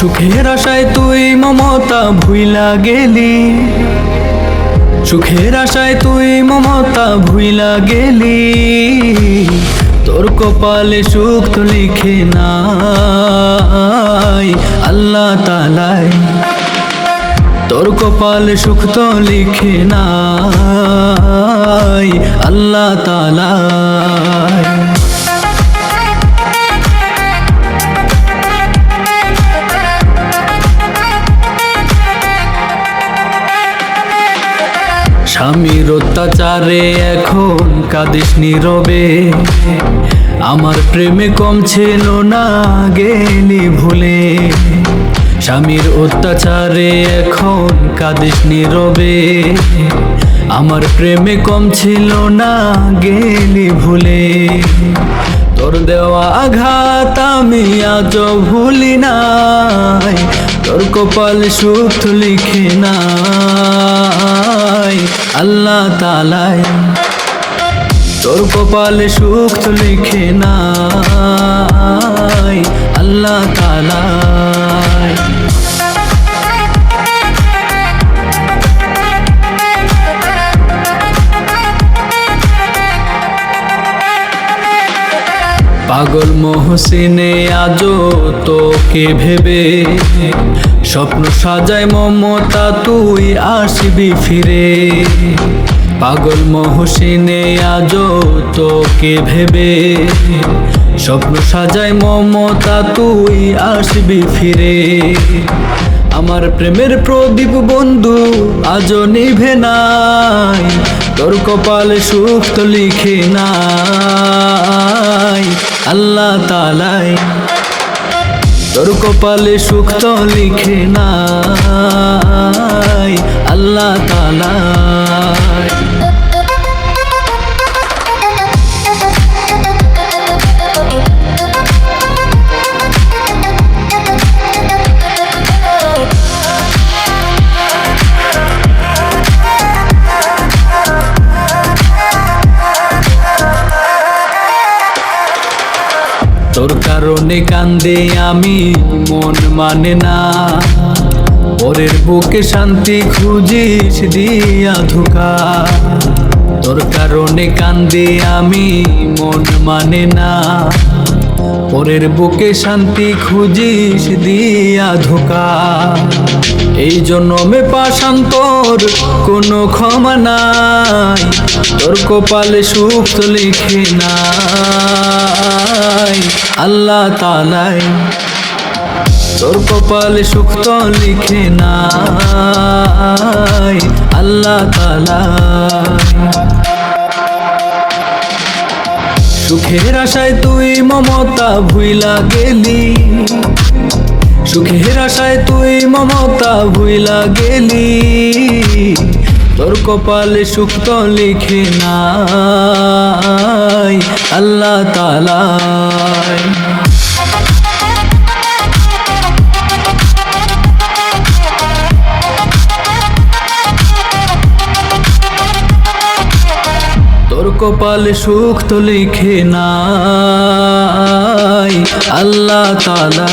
সুখের আশায় তুই মমতা ভুইলা গেলি, সুখের আশায় তুই মমতা ভুইলা গেলি। তোর কপালে সুখ তো লিখে নাই আল্লাহ তাআলাই, তোর কপালে সুখ তো লিখে নাই আল্লাহ তাআলাই। স্বামীর অত্যাচারে এখন কাঁদিস নীরবে, আমার প্রেমে কম ছিল না গেলি ভুলে। স্বামীর অত্যাচারে এখন কাঁদিস নীরবে, আমার প্রেমে কম ছিল না গেলি ভুলে। তোর দেওয়া আঘাত আমি আজও ভুলি নাই, তোর কপালে সুখ তো লিখে নাই আল্লাহ তাআলাই, তোর কপালে সুখ তো লিখে নাই আল্লাহ তাআলাই। পাগল মহসিনে আজও তোকে ভেবে, স্বপ্ন সাজায় মমতা তুই আসবি ফিরে। পাগল মহসিনে আজও তোকে ভেবে, স্বপ্ন সাজায় মমতা তুই আসবি ফিরে। আমার প্রেমের প্রদীপ বন্ধু আজও নিভে নাই, তোর কপালে সুখ তো লিখে নাই আল্লাহ তাআলাই, তোর কপালে সুখ তো লিখে নাই আল্লাহ তাআলাই। তোর কারণে কান্দে আমি মন মানে না, পরের বুকে শান্তি খুঁজিস দিয়া ধোঁকা। তোর কারণে কান্দে আমি মন মানে না, পরের বুকে শান্তি খুঁজিস দিয়া ধোঁকা। এই জন্মে পাশান তোর কোনো ক্ষমা নাই, তোর কপালে সুখ তো লিখে নাই আল্লাহ তাআলাই, তোর কপালে সুখ তো লিখে নাই আল্লাহ তাআলাই। সুখের আশায় তুই মমতা ভুইলা গেলি, সুখের আশায় তুই মমতা ভুইলা গেলি। তোর কপালে সুখ তো লিখে নাই আল্লাহ তাআলাই। তোর কপালে সুখ তো লিখে নাই আল্লাহ তাআলা।